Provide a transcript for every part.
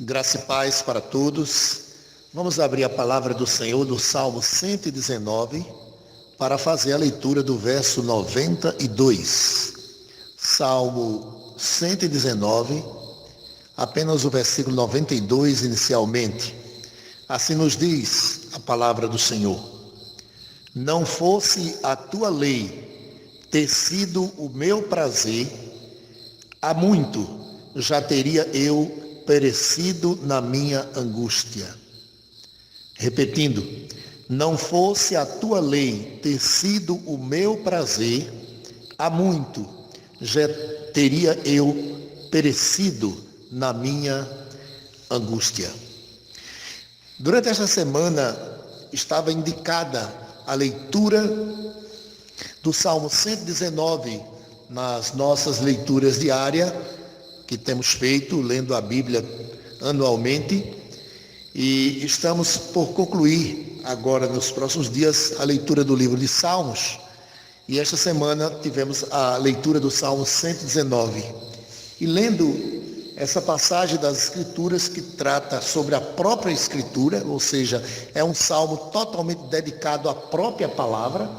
Graça e paz para todos. Vamos abrir a palavra do Senhor do Salmo 119 para fazer a leitura do verso 92. Salmo 119, apenas o versículo 92 inicialmente. Assim nos diz a palavra do Senhor: Não fosse a tua lei ter sido o meu prazer, há muito já teria eu perecido na minha angústia. Repetindo, não fosse a tua lei ter sido o meu prazer, há muito já teria eu perecido na minha angústia. Durante esta semana estava indicada a leitura do Salmo 119 nas nossas leituras diárias que temos feito, lendo a Bíblia anualmente, e estamos por concluir agora nos próximos dias a leitura do livro de Salmos, e esta semana tivemos a leitura do Salmo 119, e lendo essa passagem das Escrituras que trata sobre a própria Escritura, ou seja, é um salmo totalmente dedicado à própria palavra,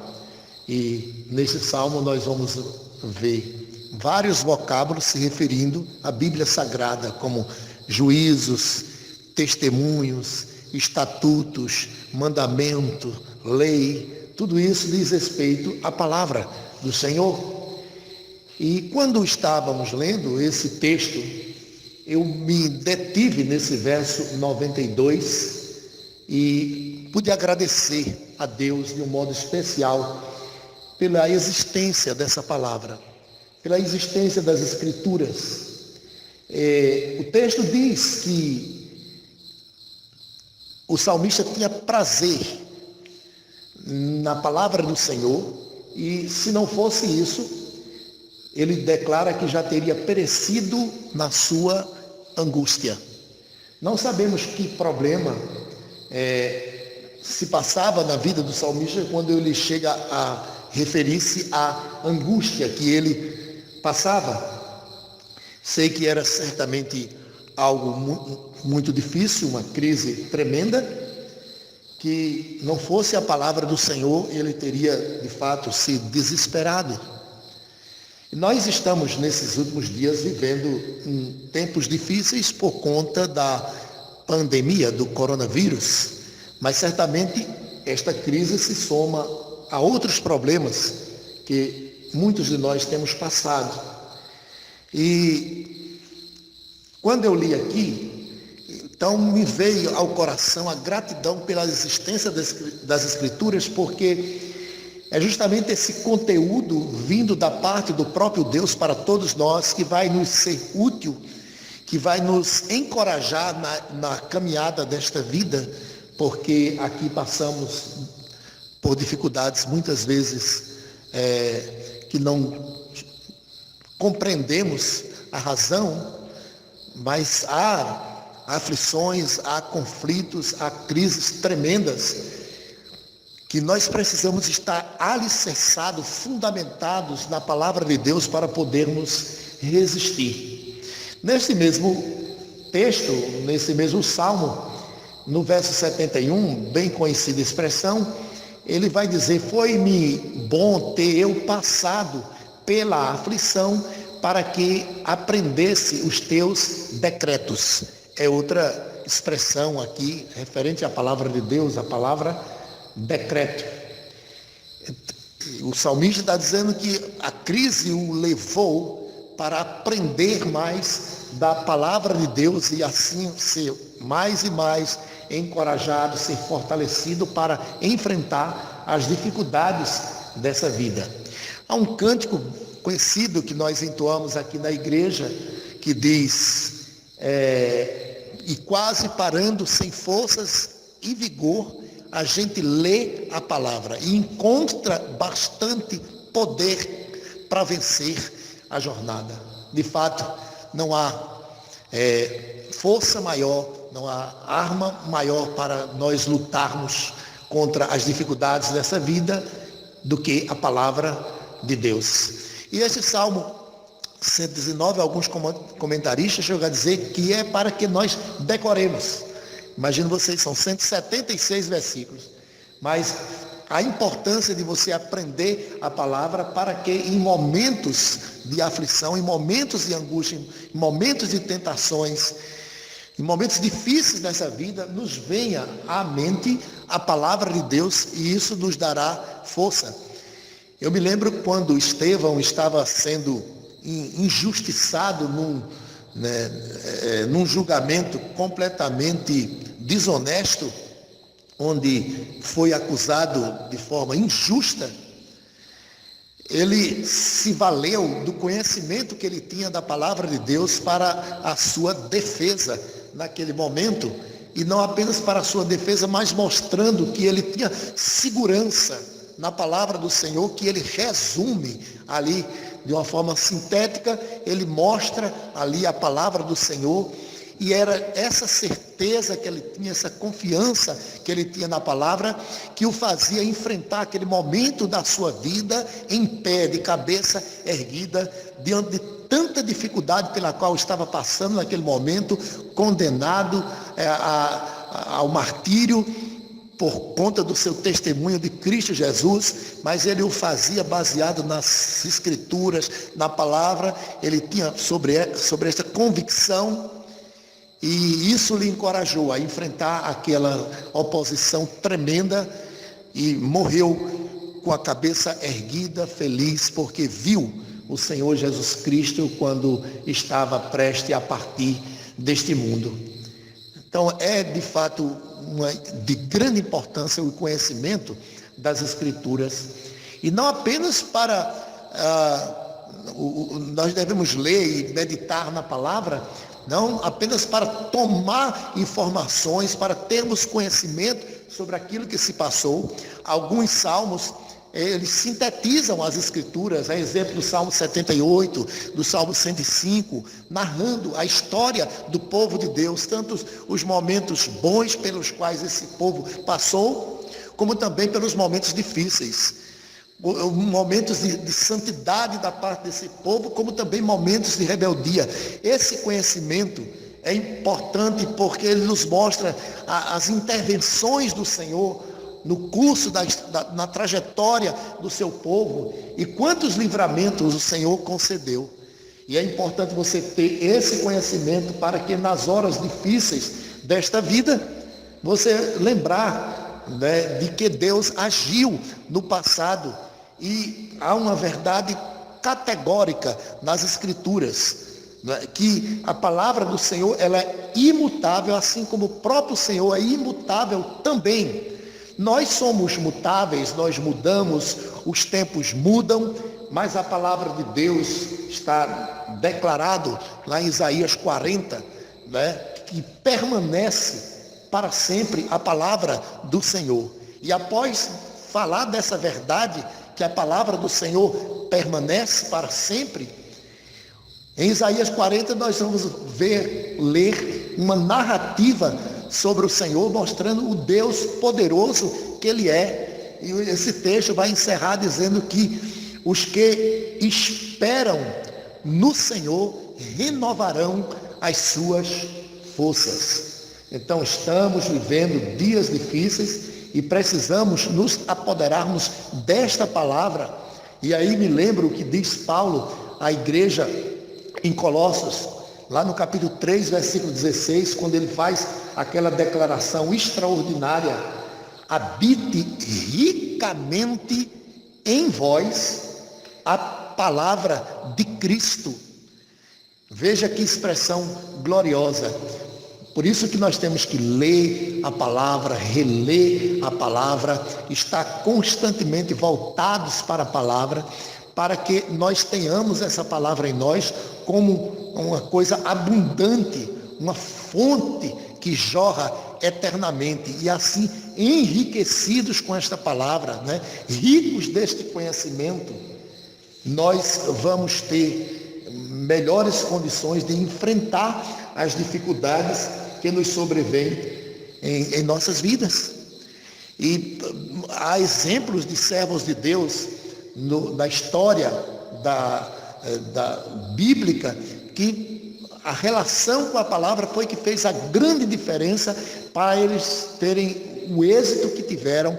e nesse salmo nós vamos ver vários vocábulos se referindo à Bíblia Sagrada, como juízos, testemunhos, estatutos, mandamento, lei, tudo isso diz respeito à palavra do Senhor. E quando estávamos lendo esse texto, eu me detive nesse verso 92 e pude agradecer a Deus de um modo especial pela existência dessa palavra, pela existência das Escrituras. O texto diz que o salmista tinha prazer na palavra do Senhor, e se não fosse isso, ele declara que já teria perecido na sua angústia. Não sabemos que problema se passava na vida do salmista quando ele chega a referir-se à angústia que ele passava. Sei que era certamente algo muito difícil, uma crise tremenda, que não fosse a palavra do Senhor, ele teria de fato se desesperado. E nós estamos nesses últimos dias vivendo em tempos difíceis por conta da pandemia do coronavírus, mas certamente esta crise se soma a outros problemas que muitos de nós temos passado. E quando eu li aqui, então me veio ao coração a gratidão pela existência das Escrituras, porque é justamente esse conteúdo vindo da parte do próprio Deus para todos nós que vai nos ser útil, que vai nos encorajar na caminhada desta vida, porque aqui passamos por dificuldades muitas vezes que não compreendemos a razão, mas há aflições, há conflitos, há crises tremendas que nós precisamos estar alicerçados, fundamentados na palavra de Deus para podermos resistir. Nesse mesmo texto, nesse mesmo salmo, no verso 71, bem conhecida expressão, ele vai dizer: foi-me bom ter eu passado pela aflição para que aprendesse os teus decretos. É outra expressão aqui referente à palavra de Deus, a palavra decreto. O salmista está dizendo que a crise o levou para aprender mais da palavra de Deus e assim ser mais e mais encorajado, ser fortalecido para enfrentar as dificuldades dessa vida. Há um cântico conhecido que nós entoamos aqui na igreja que diz: e quase parando, sem forças e vigor, a gente lê a palavra e encontra bastante poder para vencer a jornada. De fato, não há força maior, não há arma maior para nós lutarmos contra as dificuldades dessa vida do que a palavra de Deus. E esse salmo 119, alguns comentaristas chegam a dizer que é para que nós decoremos. Imagino vocês, são 176 versículos. Mas a importância de você aprender a palavra para que em momentos de aflição, em momentos de angústia, em momentos de tentações, em momentos difíceis dessa vida, nos venha à mente a palavra de Deus e isso nos dará força. Eu me lembro quando Estevão estava sendo injustiçado num julgamento completamente desonesto, onde foi acusado de forma injusta. Ele se valeu do conhecimento que ele tinha da palavra de Deus para a sua defesa naquele momento, e não apenas para a sua defesa, mas mostrando que ele tinha segurança na palavra do Senhor, que ele resume ali de uma forma sintética, ele mostra ali a palavra do Senhor, e era essa certeza que ele tinha, essa confiança que ele tinha na palavra, que o fazia enfrentar aquele momento da sua vida em pé, de cabeça erguida, diante de tanta dificuldade pela qual estava passando naquele momento, condenado ao martírio por conta do seu testemunho de Cristo Jesus, mas ele o fazia baseado nas Escrituras, na palavra. Ele tinha sobre esta convicção, e isso lhe encorajou a enfrentar aquela oposição tremenda, e morreu com a cabeça erguida, feliz, porque viu o Senhor Jesus Cristo quando estava prestes a partir deste mundo. Então é de fato de grande importância o conhecimento das Escrituras, e não apenas para nós devemos ler e meditar na palavra, não apenas para tomar informações, para termos conhecimento sobre aquilo que se passou. Alguns salmos, eles sintetizam as Escrituras, a exemplo do Salmo 78, do Salmo 105, narrando a história do povo de Deus, tanto os momentos bons pelos quais esse povo passou, como também pelos momentos difíceis, momentos de santidade da parte desse povo, como também momentos de rebeldia. Esse conhecimento é importante porque ele nos mostra as intervenções do Senhor no curso, na trajetória do seu povo, e quantos livramentos o Senhor concedeu. E é importante você ter esse conhecimento para que nas horas difíceis desta vida, você lembrar, né, de que Deus agiu no passado, e há uma verdade categórica nas Escrituras, né, que a palavra do Senhor ela é imutável, assim como o próprio Senhor é imutável também. Nós somos mutáveis, nós mudamos, os tempos mudam, mas a palavra de Deus está declarado lá em Isaías 40, né, que permanece para sempre a palavra do Senhor. E após falar dessa verdade, que a palavra do Senhor permanece para sempre, em Isaías 40 nós vamos ler uma narrativa sobre o Senhor, mostrando o Deus poderoso que Ele é. E esse texto vai encerrar dizendo que os que esperam no Senhor renovarão as suas forças. Então estamos vivendo dias difíceis e precisamos nos apoderarmos desta palavra. E aí me lembro o que diz Paulo à igreja em Colossos, lá no capítulo 3, versículo 16, quando ele faz aquela declaração extraordinária: habite ricamente em vós a palavra de Cristo. Veja que expressão gloriosa. Por isso que nós temos que ler a palavra, reler a palavra, estar constantemente voltados para a palavra, para que nós tenhamos essa palavra em nós como uma coisa abundante, uma fonte que jorra eternamente, e assim enriquecidos com esta palavra, né? Ricos deste conhecimento, nós vamos ter melhores condições de enfrentar as dificuldades que nos sobrevêm em nossas vidas. E há exemplos de servos de Deus na história bíblica, que a relação com a palavra foi que fez a grande diferença para eles terem o êxito que tiveram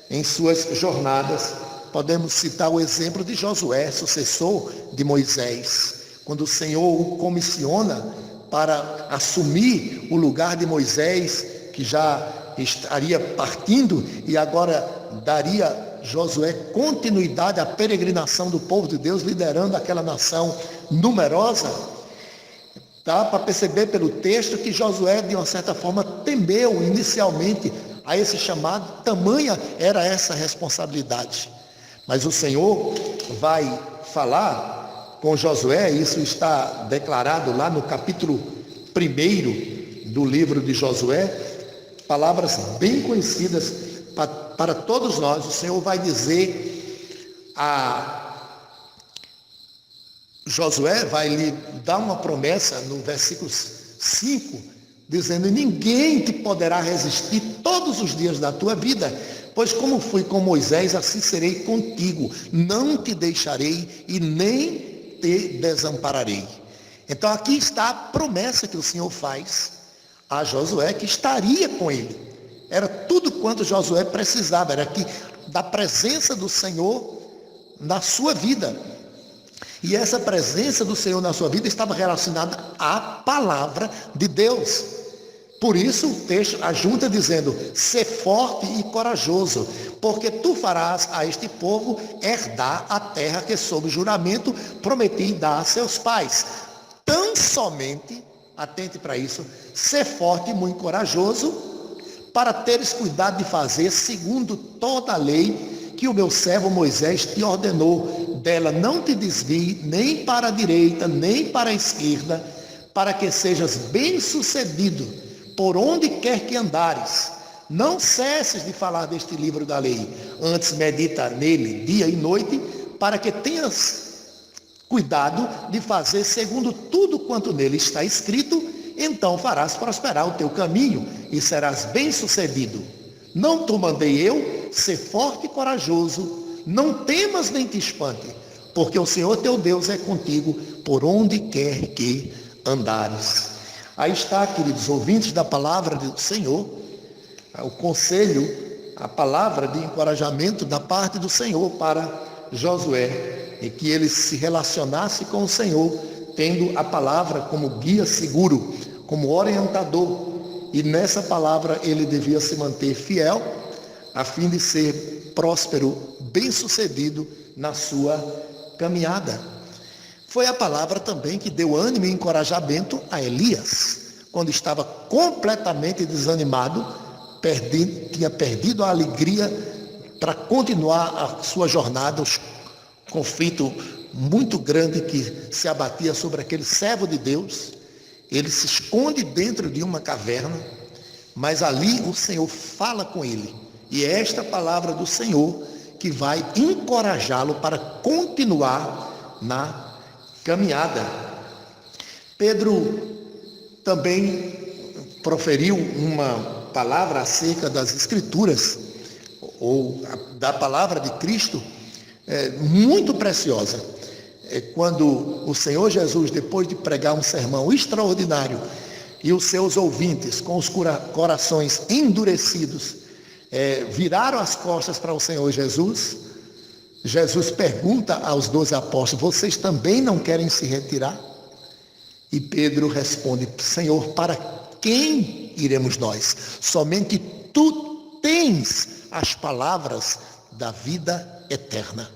em suas jornadas. Podemos citar o exemplo de Josué, sucessor de Moisés, quando o Senhor o comissiona para assumir o lugar de Moisés, que já estaria partindo, e agora daria Josué continuidade à peregrinação do povo de Deus, liderando aquela nação numerosa. Dá para perceber pelo texto que Josué, de uma certa forma, temeu inicialmente a esse chamado, tamanha era essa responsabilidade. Mas o Senhor vai falar com Josué, isso está declarado lá no capítulo 1 do livro de Josué, palavras bem conhecidas para todos nós. O Senhor vai dizer a Josué, vai lhe dar uma promessa no versículo 5, dizendo: ninguém te poderá resistir todos os dias da tua vida, pois como fui com Moisés, assim serei contigo, não te deixarei e nem te desampararei. Então aqui está a promessa que o Senhor faz a Josué, que estaria com ele. Era tudo quanto Josué precisava, era que da presença do Senhor na sua vida. E essa presença do Senhor na sua vida estava relacionada à palavra de Deus. Por isso o texto ajunta dizendo: ser forte e corajoso, porque tu farás a este povo herdar a terra que sob juramento prometi dar a seus pais. Tão somente, atente para isso, ser forte e muito corajoso, para teres cuidado de fazer segundo toda a lei que o meu servo Moisés te ordenou. Dela não te desvie nem para a direita, nem para a esquerda, para que sejas bem-sucedido por onde quer que andares. Não cesses de falar deste livro da lei, antes medita nele dia e noite, para que tenhas cuidado de fazer segundo tudo quanto nele está escrito, então farás prosperar o teu caminho e serás bem-sucedido. Não te mandei eu, ser forte e corajoso, não temas nem te espante, porque o Senhor teu Deus é contigo por onde quer que andares. Aí está, queridos ouvintes da palavra do Senhor, o conselho, a palavra de encorajamento da parte do Senhor para Josué, e que ele se relacionasse com o Senhor, tendo a palavra como guia seguro, como orientador, e nessa palavra ele devia se manter fiel, a fim de ser próspero, bem-sucedido na sua caminhada. Foi a palavra também que deu ânimo e encorajamento a Elias, quando estava completamente desanimado, tinha perdido a alegria para continuar a sua jornada, conflito muito grande que se abatia sobre aquele servo de Deus. Ele se esconde dentro de uma caverna, mas ali o Senhor fala com ele, e é esta palavra do Senhor que vai encorajá-lo para continuar na caminhada. Pedro também proferiu uma palavra acerca das Escrituras, ou da palavra de Cristo, muito preciosa. Quando o Senhor Jesus, depois de pregar um sermão extraordinário, e os seus ouvintes, com os corações endurecidos, viraram as costas para o Senhor Jesus, Jesus pergunta aos 12 apóstolos: vocês também não querem se retirar? E Pedro responde: Senhor, para quem iremos nós? Somente tu tens as palavras da vida eterna.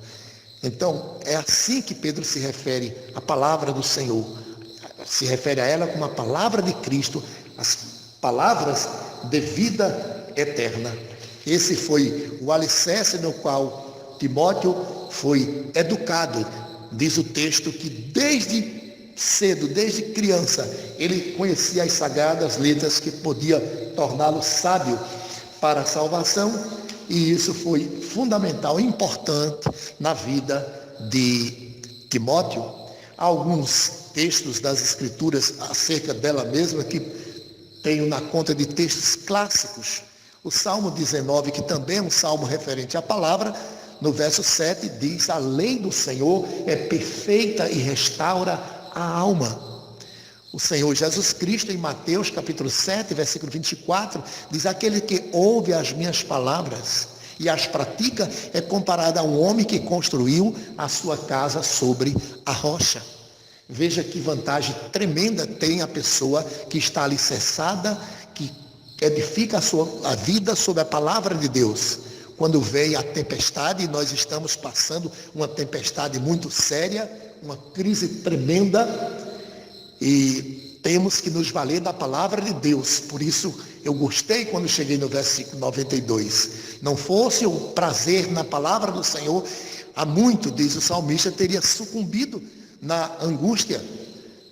Então, é assim que Pedro se refere à palavra do Senhor. Se refere a ela como a palavra de Cristo, as palavras de vida eterna. Esse foi o alicerce no qual Timóteo foi educado. Diz o texto que desde cedo, desde criança, ele conhecia as sagradas letras que podia torná-lo sábio para a salvação. E isso foi fundamental, importante na vida de Timóteo. Há alguns textos das Escrituras acerca dela mesma que tenho na conta de textos clássicos. O Salmo 19, que também é um salmo referente à palavra, No verso 7 diz: a lei do Senhor é perfeita e restaura a alma. O Senhor Jesus Cristo, em Mateus capítulo 7, versículo 24, diz: aquele que ouve as minhas palavras e as pratica é comparado a um homem que construiu a sua casa sobre a rocha. Veja que vantagem tremenda tem a pessoa que está alicerçada, que edifica a vida sobre a palavra de Deus. Quando vem a tempestade, nós estamos passando uma tempestade muito séria, uma crise tremenda, e temos que nos valer da palavra de Deus. Por isso eu gostei quando cheguei no versículo 92. Não fosse o prazer na palavra do Senhor, há muito, diz o salmista, teria sucumbido na angústia.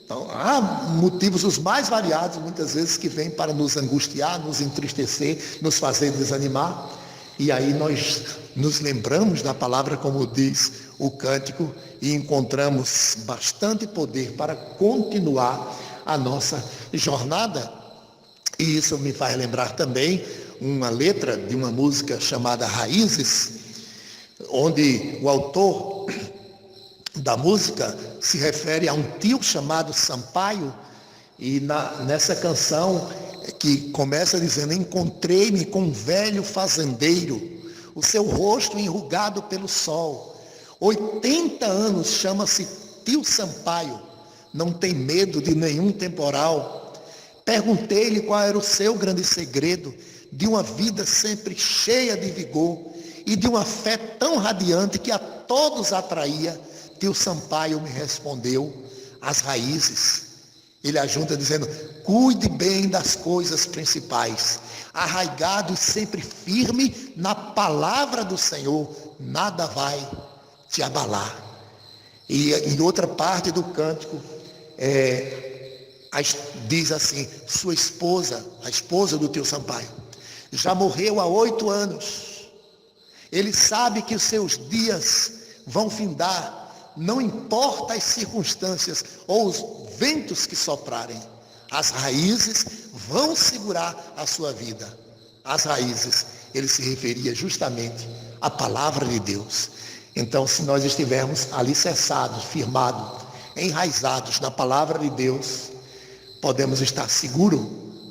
Então, há motivos os mais variados, muitas vezes, que vêm para nos angustiar, nos entristecer, nos fazer desanimar. E aí nós nos lembramos da palavra, como diz o cântico, e encontramos bastante poder para continuar a nossa jornada. E isso me faz lembrar também uma letra de uma música chamada Raízes, onde o autor da música se refere a um tio chamado Sampaio, e nessa canção que começa dizendo: encontrei-me com um velho fazendeiro, o seu rosto enrugado pelo sol, 80 anos, chama-se tio Sampaio, não tem medo de nenhum temporal. Perguntei-lhe qual era o seu grande segredo, de uma vida sempre cheia de vigor e de uma fé tão radiante que a todos atraía. Tio Sampaio me respondeu: as raízes. Ele ajunta dizendo: cuide bem das coisas principais, arraigado e sempre firme na palavra do Senhor, nada vai te abalar. E em outra parte do cântico, diz assim: sua esposa, a esposa do tio Sampaio, já morreu há 8 anos. Ele sabe que os seus dias vão findar, não importa as circunstâncias ou os ventos que soprarem, as raízes vão segurar a sua vida. As raízes, ele se referia justamente à palavra de Deus. Então, se nós estivermos alicerçados, firmados, enraizados na palavra de Deus, podemos estar seguros,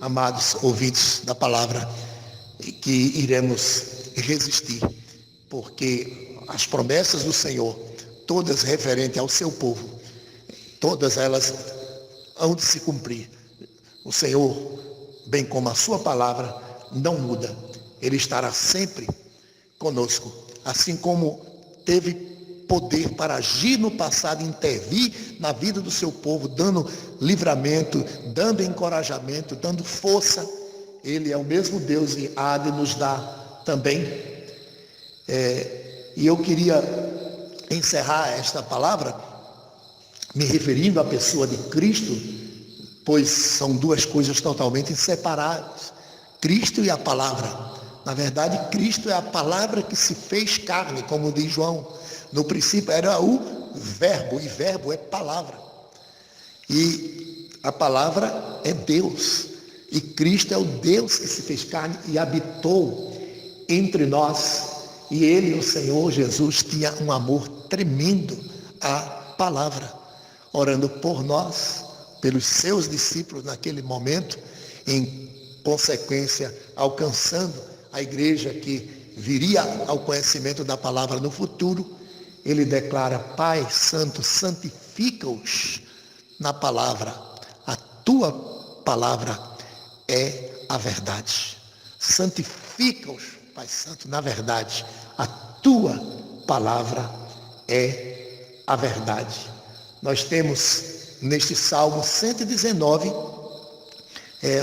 amados ouvintes da palavra, que iremos resistir, porque as promessas do Senhor, todas referentes ao seu povo, todas elas hão de se cumprir. O Senhor, bem como a sua palavra, não muda. Ele estará sempre conosco, assim como teve poder para agir no passado, intervir na vida do seu povo, dando livramento, dando encorajamento, dando força. Ele é o mesmo Deus e há de nos dar também. E eu queria encerrar esta palavra me referindo à pessoa de Cristo, pois são duas coisas totalmente inseparáveis: Cristo e a palavra. Na verdade, Cristo é a palavra que se fez carne, como diz João. No princípio era o verbo, e verbo é palavra. E a palavra é Deus. E Cristo é o Deus que se fez carne e habitou entre nós. E ele, o Senhor Jesus, tinha um amor tremendo à palavra, orando por nós, pelos seus discípulos naquele momento, em consequência, alcançando a igreja que viria ao conhecimento da palavra no futuro. Ele declara: Pai Santo, santifica-os na palavra, a tua palavra é a verdade. Santifica-os, Pai Santo, na verdade, a tua palavra é a verdade. Nós temos neste Salmo 119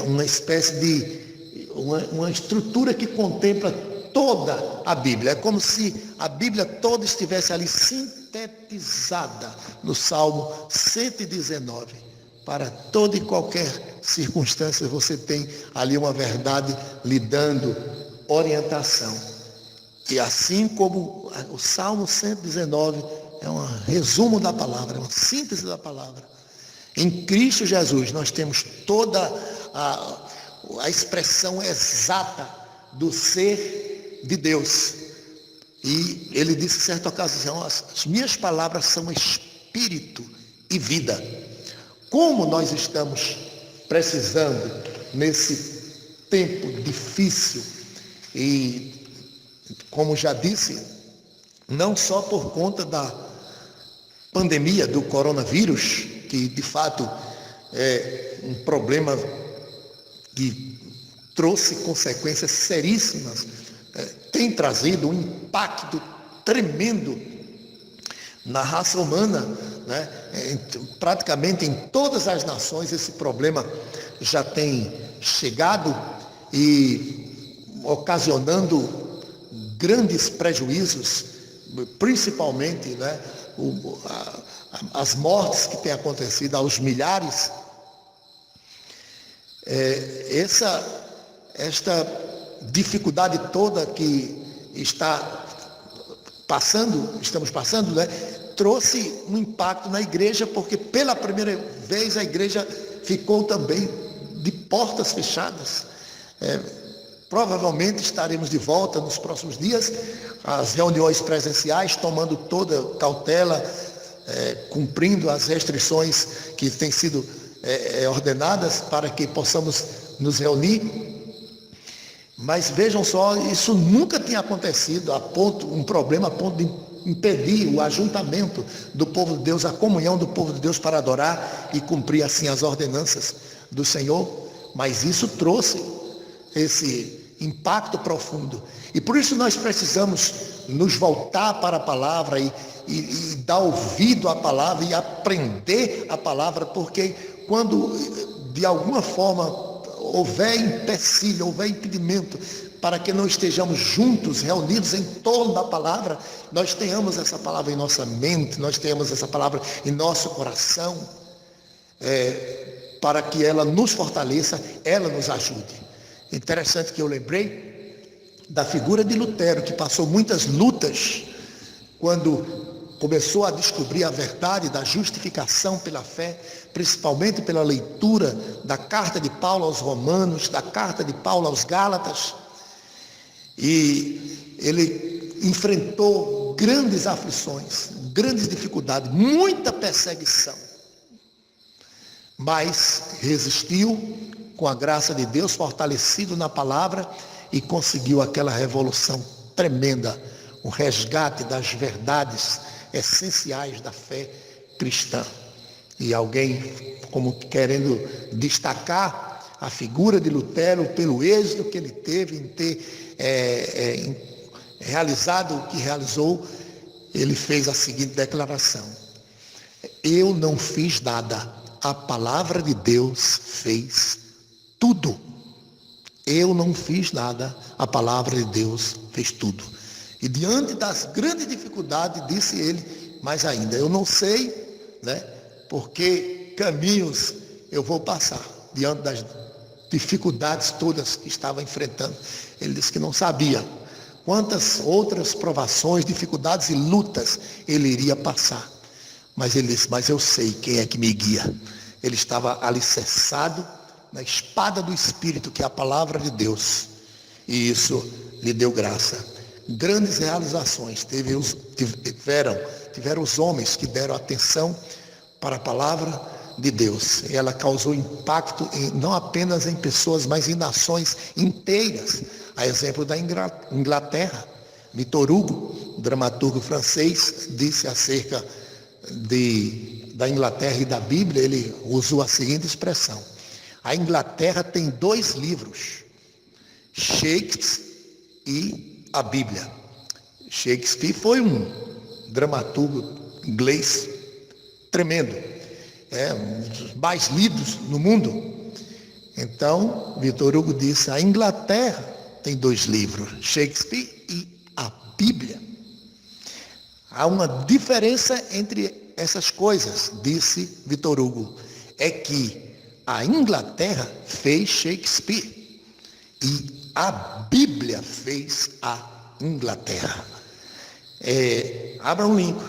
uma espécie de uma estrutura que contempla toda a Bíblia. É como se a Bíblia toda estivesse ali sintetizada no Salmo 119. Para toda e qualquer circunstância você tem ali uma verdade lhe dando orientação. E assim como o Salmo 119 é um resumo da palavra, é uma síntese da palavra. Em Cristo Jesus nós temos toda a expressão exata do ser de Deus. E ele disse em certa ocasião: as minhas palavras são espírito e vida. Como nós estamos precisando nesse tempo difícil, e como já disse, não só por conta da pandemia do coronavírus, que de fato é um problema que trouxe consequências seríssimas, tem trazido um impacto tremendo na raça humana, né? Praticamente em todas as nações esse problema já tem chegado e ocasionando grandes prejuízos, principalmente, né, as mortes que têm acontecido aos milhares. Esta dificuldade toda que estamos passando, né, trouxe um impacto na igreja, porque pela primeira vez a igreja ficou também de portas fechadas. Provavelmente estaremos de volta nos próximos dias, as reuniões presenciais, tomando toda cautela, cumprindo as restrições que têm sido ordenadas para que possamos nos reunir. Mas vejam só, isso nunca tinha acontecido um problema a ponto de impedir o ajuntamento do povo de Deus, a comunhão do povo de Deus para adorar e cumprir assim as ordenanças do Senhor. Mas isso trouxe esse impacto profundo. E por isso nós precisamos nos voltar para a palavra e dar ouvido à palavra e aprender a palavra, porque quando de alguma forma houver empecilho, houver impedimento para que não estejamos juntos, reunidos em torno da palavra, nós tenhamos essa palavra em nossa mente, nós tenhamos essa palavra em nosso coração, para que ela nos fortaleça, ela nos ajude. Interessante que eu lembrei da figura de Lutero, que passou muitas lutas quando começou a descobrir a verdade da justificação pela fé, principalmente pela leitura da carta de Paulo aos Romanos, da carta de Paulo aos Gálatas. E ele enfrentou grandes aflições, grandes dificuldades, muita perseguição. Mas resistiu com a graça de Deus, fortalecido na palavra, e conseguiu aquela revolução tremenda, o resgate das verdades essenciais da fé cristã. E alguém como querendo destacar a figura de Lutero pelo êxito que ele teve em ter realizado o que realizou, ele fez a seguinte declaração: eu não fiz nada, a palavra de Deus fez tudo. Eu não fiz nada, a palavra de Deus fez tudo. E diante das grandes dificuldades, disse ele mais ainda: eu não sei, né, por que caminhos eu vou passar diante das dificuldades todas que estava enfrentando. Ele disse que não sabia quantas outras provações, dificuldades e lutas ele iria passar. Mas ele disse: mas eu sei quem é que me guia. Ele estava alicerçado na espada do Espírito, que é a palavra de Deus. E isso lhe deu graça. Grandes realizações tiveram os homens que deram atenção para a palavra de Deus. E ela causou impacto não apenas em pessoas, mas em nações inteiras. A exemplo da Inglaterra. Victor Hugo, dramaturgo francês, disse acerca da Inglaterra e da Bíblia, ele usou a seguinte expressão: a Inglaterra tem 2 livros, Shakespeare e a Bíblia. Shakespeare foi um dramaturgo inglês tremendo, um dos mais lidos no mundo. Então, Victor Hugo disse: a Inglaterra tem 2 livros, Shakespeare e a Bíblia. Há uma diferença entre essas coisas, disse Victor Hugo, é que a Inglaterra fez Shakespeare e a Bíblia fez a Inglaterra. Abraham Lincoln,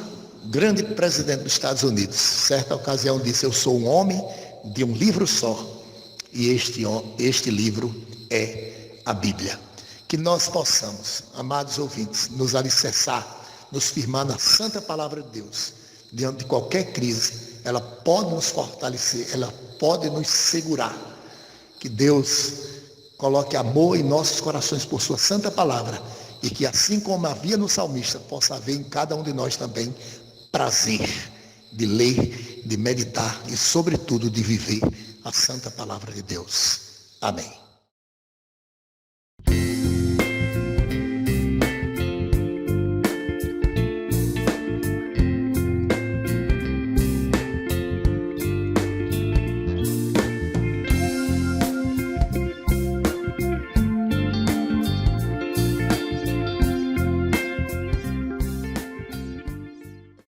grande presidente dos Estados Unidos, certa ocasião disse: eu sou um homem de um livro só, e este livro é a Bíblia. Que nós possamos, amados ouvintes, nos alicerçar, nos firmar na santa palavra de Deus. Diante de qualquer crise, ela pode nos fortalecer, ela pode nos segurar. Que Deus coloque amor em nossos corações por sua santa palavra e que, assim como havia no salmista, possa haver em cada um de nós também prazer de ler, de meditar e, sobretudo, de viver a santa palavra de Deus. Amém.